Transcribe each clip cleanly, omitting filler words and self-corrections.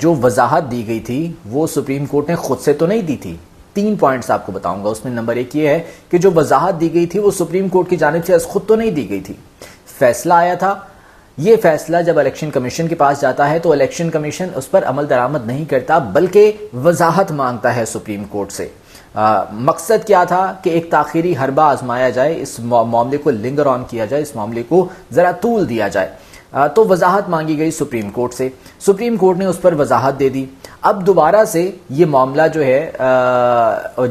جو وضاحت دی گئی تھی وہ سپریم کورٹ نے خود سے تو نہیں دی تھی. 3 پوائنٹس آپ کو بتاؤں گا. اس میں نمبر 1 یہ ہے کہ جو وضاحت دی گئی تھی وہ سپریم کورٹ کی جانب سے خود تو نہیں دی گئی تھی. فیصلہ آیا تھا. یہ فیصلہ جب الیکشن کمیشن کے پاس جاتا ہے تو الیکشن کمیشن اس پر عمل درآمد نہیں کرتا بلکہ وضاحت مانگتا ہے سپریم کورٹ سے. مقصد کیا تھا کہ ایک تاخیری حربہ آزمایا جائے, اس معاملے کو لنگر آن کیا جائے, اس معاملے کو ذرا طول دیا جائے. تو وضاحت مانگی گئی سپریم کورٹ سے. سپریم کورٹ نے اس پر وضاحت دے دی. اب دوبارہ سے یہ معاملہ جو ہے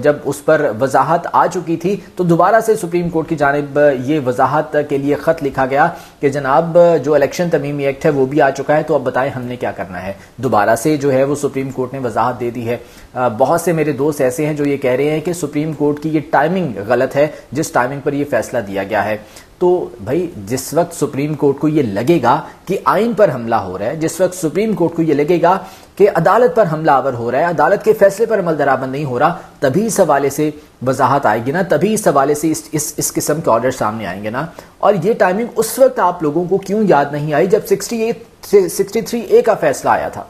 جب اس پر وضاحت آ چکی تھی تو دوبارہ سے سپریم کورٹ کی جانب یہ وضاحت کے لیے خط لکھا گیا کہ جناب جو الیکشن ترمیمی ایکٹ ہے وہ بھی آ چکا ہے, تو اب بتائیں ہم نے کیا کرنا ہے. دوبارہ سے جو ہے وہ سپریم کورٹ نے وضاحت دے دی ہے. بہت سے میرے دوست ایسے ہیں جو یہ کہہ رہے ہیں کہ سپریم کورٹ کی یہ ٹائمنگ غلط ہے جس ٹائمنگ پر یہ فیصلہ دیا گیا ہے. تو بھائی جس وقت سپریم کورٹ کو یہ لگے گا کہ آئین پر حملہ ہو رہا ہے, جس وقت سپریم کورٹ کو یہ لگے گا کہ عدالت پر حملہ آور ہو رہا ہے, عدالت کے فیصلے پر عمل درآمد نہیں ہو رہا, تبھی اس حوالے سے وضاحت آئے گی نا, تبھی اس حوالے سے اس قسم کے آرڈر سامنے آئیں گے نا. اور یہ ٹائمنگ اس وقت آپ لوگوں کو کیوں یاد نہیں آئی جب 63A کا فیصلہ آیا تھا؟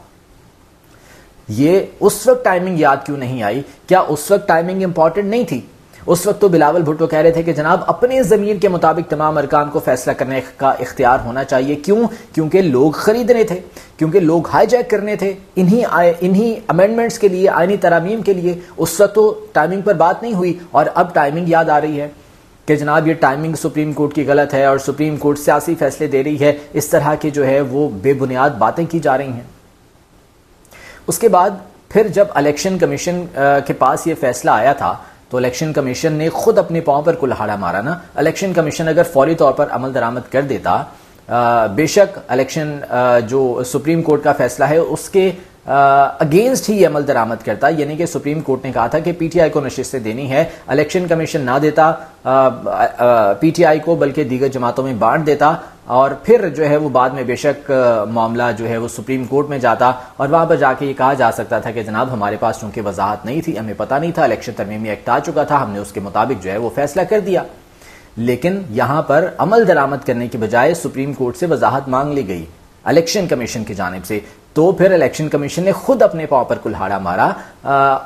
یہ اس وقت ٹائمنگ یاد کیوں نہیں آئی؟ کیا اس وقت ٹائمنگ امپورٹنٹ نہیں تھی؟ اس وقت تو بلاول بھٹو کہہ رہے تھے کہ جناب اپنے ضمیر کے مطابق تمام ارکان کو فیصلہ کرنے کا اختیار ہونا چاہیے. کیوں؟ کیونکہ لوگ خریدنے تھے, کیونکہ لوگ ہائی جیک کرنے تھے انہی امینڈمنٹس کے لیے, آئینی ترامیم کے لیے. اس وقت تو ٹائمنگ پر بات نہیں ہوئی اور اب ٹائمنگ یاد آ رہی ہے کہ جناب یہ ٹائمنگ سپریم کورٹ کی غلط ہے اور سپریم کورٹ سیاسی فیصلے دے رہی ہے. اس طرح کی جو ہے وہ بے بنیاد باتیں کی جا رہی ہیں. اس کے بعد پھر جب الیکشن کمیشن کے پاس یہ فیصلہ آیا تھا تو الیکشن کمیشن نے خود اپنے پاؤں پر کلہاڑا مارا نا. الیکشن کمیشن اگر فوری طور پر عمل درآمد کر دیتا, بے شک الیکشن جو سپریم کورٹ کا فیصلہ ہے اس کے اگینسٹ ہی عمل درآمد کرتا, یعنی کہ سپریم کورٹ نے کہا تھا کہ پی ٹی آئی کو نشستیں دینی ہے, الیکشن کمیشن نہ دیتا پی ٹی آئی کو بلکہ دیگر جماعتوں میں بانٹ دیتا, اور پھر جو ہے وہ بعد میں بے شک معاملہ جو ہے وہ سپریم کورٹ میں جاتا اور وہاں پر جا کے یہ کہا جا سکتا تھا کہ جناب ہمارے پاس چونکہ وضاحت نہیں تھی, ہمیں پتہ نہیں تھا, الیکشن ترمیمی ایکٹ آ چکا تھا, ہم نے اس کے مطابق جو ہے وہ فیصلہ کر دیا. لیکن یہاں پر عمل درآمد کرنے کی بجائے سپریم کورٹ سے وضاحت مانگ لی گئی الیکشن کمیشن کی جانب سے. تو پھر الیکشن کمیشن نے خود اپنے پاؤں پر کلہاڑا مارا,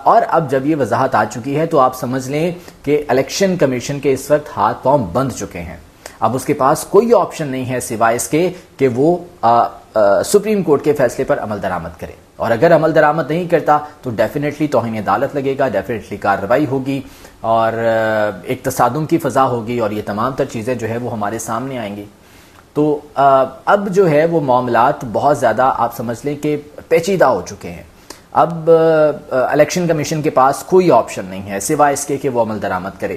اور اب جب یہ وضاحت آ چکی ہے تو آپ سمجھ لیں کہ الیکشن کمیشن کے اس وقت ہاتھ پاؤں بند چکے ہیں. اب اس کے پاس کوئی آپشن نہیں ہے سوائے اس کے کہ وہ سپریم کورٹ کے فیصلے پر عمل درآمد کرے, اور اگر عمل درآمد نہیں کرتا تو ڈیفینیٹلی توہین عدالت لگے گا, ڈیفینیٹلی کارروائی ہوگی اور ایک تصادم کی فضا ہوگی, اور یہ تمام تر چیزیں جو ہے وہ ہمارے سامنے آئیں گی. تو اب جو ہے وہ معاملات بہت زیادہ آپ سمجھ لیں کہ پیچیدہ ہو چکے ہیں. اب الیکشن کمیشن کے پاس کوئی آپشن نہیں ہے سوائے اس کے کہ وہ عمل درآمد کرے.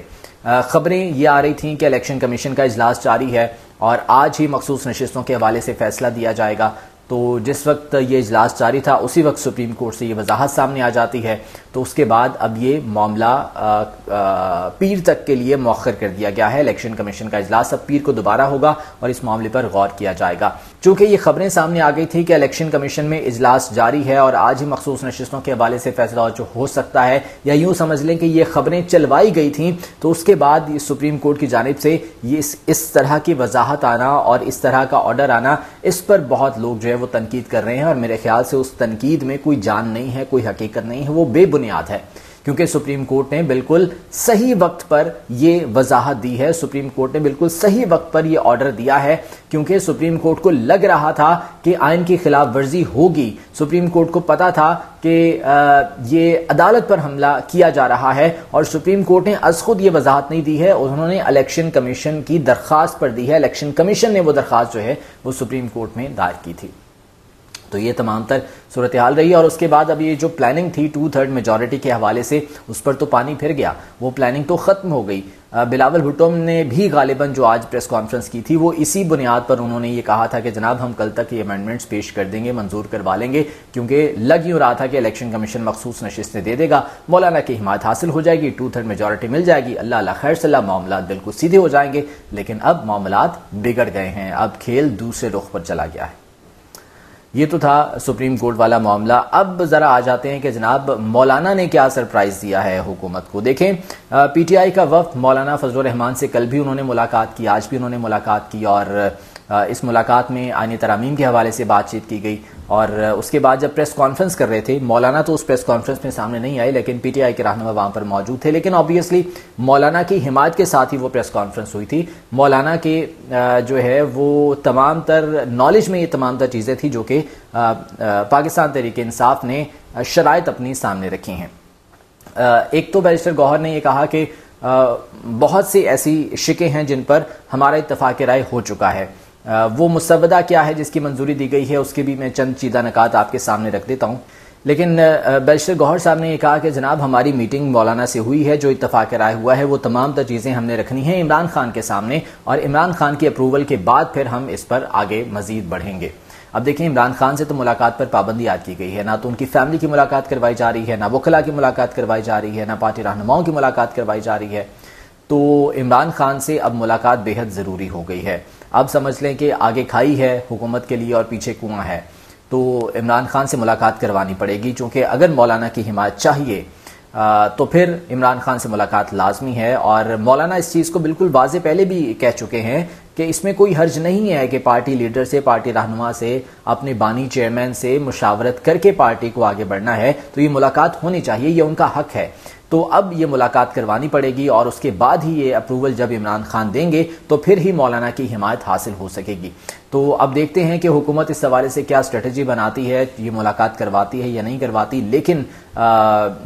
خبریں یہ آ رہی تھیں کہ الیکشن کمیشن کا اجلاس جاری ہے اور آج ہی مخصوص نشستوں کے حوالے سے فیصلہ دیا جائے گا. تو جس وقت یہ اجلاس جاری تھا اسی وقت سپریم کورٹ سے یہ وضاحت سامنے آ جاتی ہے, تو اس کے بعد اب یہ معاملہ پیر تک کے لیے مؤخر کر دیا گیا ہے. الیکشن کمیشن کا اجلاس اب پیر کو دوبارہ ہوگا اور اس معاملے پر غور کیا جائے گا. چونکہ یہ خبریں سامنے آ گئی تھی کہ الیکشن کمیشن میں اجلاس جاری ہے اور آج ہی مخصوص نشستوں کے حوالے سے فیصلہ جو ہو سکتا ہے, یا یوں سمجھ لیں کہ یہ خبریں چلوائی گئی تھیں, تو اس کے بعد یہ سپریم کورٹ کی جانب سے یہ اس طرح کی وضاحت آنا اور اس طرح کا آرڈر آنا, اس پر بہت لوگ جو ہے وہ تنقید کر رہے ہیں, اور میرے خیال سے اس تنقید میں کوئی جان نہیں ہے, کوئی حقیقت نہیں ہے, وہ بے بنیاد ہے. کیونکہ سپریم کورٹ نے بالکل صحیح وقت پر یہ وضاحت دی ہے, سپریم کورٹ نے بالکل صحیح وقت پر یہ آرڈر دیا ہے, کیونکہ سپریم کورٹ کو لگ رہا تھا کہ آئین کی خلاف ورزی ہوگی. سپریم کورٹ کو پتا تھا کہ یہ عدالت پر حملہ کیا جا رہا ہے, اور سپریم کورٹ نے از خود یہ وضاحت نہیں دی ہے, انہوں نے الیکشن کمیشن کی درخواست پر دی ہے. الیکشن کمیشن نے وہ درخواست جو ہے وہ سپریم کورٹ میں دائر کی تھی. تو یہ تمام تر صورتحال رہی, اور اس کے بعد اب یہ جو پلاننگ تھی 2/3 میجورٹی کے حوالے سے, اس پر تو پانی پھر گیا, وہ پلاننگ تو ختم ہو گئی. بلاول بھٹو نے بھی غالباً جو آج پریس کانفرنس کی تھی وہ اسی بنیاد پر انہوں نے یہ کہا تھا کہ جناب ہم کل تک یہ امینڈمنٹس پیش کر دیں گے, منظور کروا لیں گے, کیونکہ لگ یوں رہا تھا کہ الیکشن کمیشن مخصوص نشستیں دے دے گا, مولانا کی حمایت حاصل ہو جائے گی, 2/3 میجورٹی مل جائے گی, اللہ اللہ خیر صلاح, معاملات بالکل سیدھے ہو جائیں گے. لیکن اب معاملات بگڑ گئے ہیں, اب کھیل دوسرے رخ پر چلا گیا ہے. یہ تو تھا سپریم کورٹ والا معاملہ. اب ذرا آ جاتے ہیں کہ جناب مولانا نے کیا سرپرائز دیا ہے حکومت کو. دیکھیں پی ٹی آئی کا وفد مولانا فضل الرحمان سے کل بھی انہوں نے ملاقات کی, آج بھی انہوں نے ملاقات کی, اور اس ملاقات میں آئینی ترامیم کے حوالے سے بات چیت کی گئی. اور اس کے بعد جب پریس کانفرنس کر رہے تھے، مولانا تو اس پریس کانفرنس میں سامنے نہیں آئے لیکن پی ٹی آئی کے رہنما وہاں پر موجود تھے، لیکن آبویسلی مولانا کی حمایت کے ساتھ ہی وہ پریس کانفرنس ہوئی تھی۔ مولانا کے جو ہے وہ تمام تر نالج میں یہ تمام تر چیزیں تھیں جو کہ پاکستان تحریک انصاف نے شرائط اپنی سامنے رکھی ہیں۔ ایک تو بیرسٹر گوہر نے یہ کہا کہ بہت سی ایسی شکیں ہیں جن پر ہمارا اتفاق رائے ہو چکا ہے، وہ مسودہ کیا ہے جس کی منظوری دی گئی ہے اس کے بھی میں چند چیدہ نکات آپ کے سامنے رکھ دیتا ہوں۔ لیکن بیرسٹر گوہر صاحب نے یہ کہا کہ جناب ہماری میٹنگ مولانا سے ہوئی ہے، جو اتفاق رائے ہوا ہے وہ تمام تر چیزیں ہم نے رکھنی ہیں عمران خان کے سامنے، اور عمران خان کی اپروول کے بعد پھر ہم اس پر آگے مزید بڑھیں گے۔ اب دیکھیں عمران خان سے تو ملاقات پر پابندی عائد کی گئی ہے، نہ تو ان کی فیملی کی ملاقات کروائی جا رہی ہے، نہ وکلاء کی ملاقات کروائی جا رہی ہے، نہ پارٹی رہنماؤں کی ملاقات کروائی جا رہی ہے، تو عمران خان سے اب ملاقات بے حد ضروری ہو گئی ہے۔ اب سمجھ لیں کہ آگے کھائی ہے حکومت کے لیے اور پیچھے کنواں ہے، تو عمران خان سے ملاقات کروانی پڑے گی، چونکہ اگر مولانا کی حمایت چاہیے تو پھر عمران خان سے ملاقات لازمی ہے، اور مولانا اس چیز کو بالکل واضح پہلے بھی کہہ چکے ہیں کہ اس میں کوئی حرج نہیں ہے کہ پارٹی لیڈر سے، پارٹی رہنما سے، اپنے بانی چیئرمین سے مشاورت کر کے پارٹی کو آگے بڑھنا ہے تو یہ ملاقات ہونی چاہیے، یہ ان کا حق ہے۔ تو اب یہ ملاقات کروانی پڑے گی اور اس کے بعد ہی یہ اپروول جب عمران خان دیں گے تو پھر ہی مولانا کی حمایت حاصل ہو سکے گی۔ تو اب دیکھتے ہیں کہ حکومت اس حوالے سے کیا اسٹریٹجی بناتی ہے، یہ ملاقات کرواتی ہے یا نہیں کرواتی، لیکن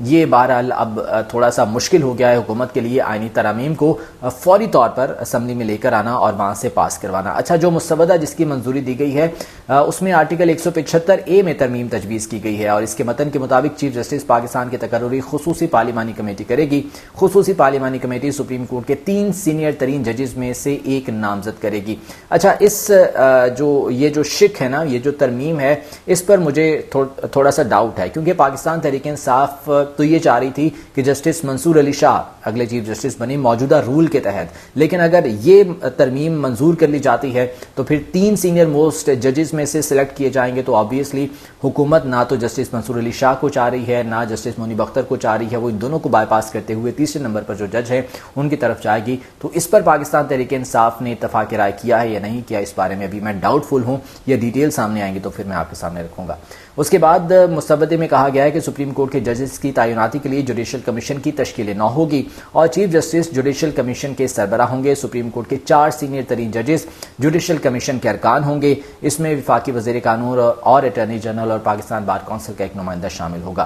یہ بہرحال اب تھوڑا سا مشکل ہو گیا ہے حکومت کے لیے آئینی ترامیم کو فوری طور پر اسمبلی میں لے کر آنا اور وہاں سے پاس کروانا۔ اچھا، جو مسودہ جس کی منظوری دی گئی ہے اس میں آرٹیکل 175A میں ترمیم تجویز کی گئی ہے، اور اس کے متن کے مطابق چیف جسٹس پاکستان کی تقرری خصوصی پارلیمانی کمیٹی کرے گی۔ خصوصی پارلیمانی کمیٹی سپریم کورٹ کے 3 سینئر ترین ججز میں سے ایک نامزد کرے گی۔ اچھا، اس یہ جو شک ہے نا، یہ جو ترمیم ہے، اس پر مجھے تھوڑا سا ڈاؤٹ ہے، کیونکہ پاکستان تحریک انصاف تو یہ چاہ رہی تھی کہ جسٹس منصور علی شاہ اگلے چیف جسٹس بنے موجودہ رول کے تحت، لیکن اگر یہ ترمیم منظور کر لی جاتی ہے تو پھر 3 سینئر موسٹ ججز میں سے سلیکٹ کیے جائیں گے، تو آبویسلی حکومت نہ تو جسٹس منصور علی شاہ کو چاہ رہی ہے، نہ جسٹس منیب اختر کو چاہ رہی ہے، وہ ان دونوں کو بائی پاس کرتے ہوئے تیسرے نمبر پر جو جج ہے ان کی طرف جائے گی۔ تو اس پر پاکستان تحریک انصاف نے اتفاق رائے کیا ہے یا نہیں کیا، اس بارے میں ابھی میں ڈاؤٹ فل ہوں، یہ ڈیٹیل سامنے آئیں گی تو پھر میں آپ کے سامنے رکھوں گا۔ اس کے بعد مسودے میں کہا گیا ہے کہ سپریم کورٹ کے ججز کی تعیناتی کے لیے جوڈیشل کمیشن کی تشکیل 9 ہوگی اور چیف جسٹس جوڈیشل کمیشن کے سربراہ ہوں گے۔ سپریم کورٹ کے 4 سینئر ترین ججز جوڈیشل کمیشن کے ارکان ہوں گے، اس میں وفاقی وزیر قانون اور اٹارنی جنرل اور پاکستان بار کونسل کا ایک نمائندہ شامل ہوگا۔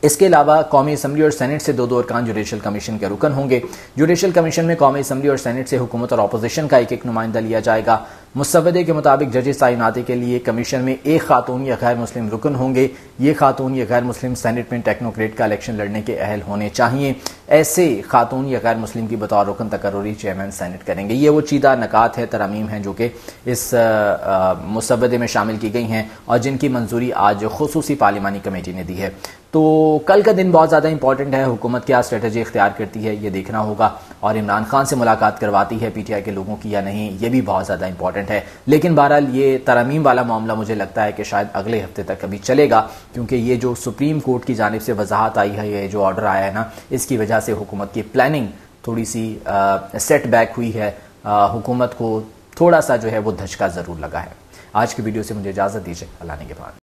اس کے علاوہ قومی اسمبلی اور سینٹ سے 2 ارکان جوڈیشل کمیشن کے رکن ہوں گے۔ جوڈیشل کمیشن میں قومی اسمبلی اور سینٹ سے حکومت اور اپوزیشن کا ایک نمائندہ لیا جائے گا۔ مسودے کے مطابق ججز تعیناتی کے لیے کمیشن میں ایک خاتون یا غیر مسلم رکن ہوں گے۔ یہ خاتون یا غیر مسلم سینٹ میں ٹیکنوکریٹ کا الیکشن لڑنے کے اہل ہونے چاہیے۔ ایسے خاتون یا غیر مسلم کی بطور رکن تقرری چیئرمین سینٹ کریں گے۔ یہ وہ چیدہ نکات ہے، ترامیم ہیں جو کہ اس مسودے میں شامل کی گئی ہیں اور جن کی منظوری آج خصوصی پارلیمانی کمیٹی نے دی ہے۔ تو کل کا دن بہت زیادہ امپورٹنٹ ہے، حکومت کیا اسٹریٹجی اختیار کرتی ہے یہ دیکھنا ہوگا، اور عمران خان سے ملاقات کرواتی ہے پی ٹی آئی کے لوگوں کی یا نہیں، یہ بھی بہت زیادہ امپورٹنٹ ہے۔ لیکن بہرحال یہ ترامیم والا معاملہ مجھے لگتا ہے کہ شاید اگلے ہفتے تک ابھی چلے گا، کیونکہ یہ جو سپریم کورٹ کی جانب سے وضاحت آئی ہے، یہ جو آرڈر آیا ہے نا، اس کی وجہ سے حکومت کی پلاننگ تھوڑی سی سیٹ بیک ہوئی ہے، حکومت کو تھوڑا سا جو ہے وہ دھچکا ضرور لگا ہے۔ آج کی ویڈیو سے مجھے اجازت دیجیے، اللہ نے کے بعد۔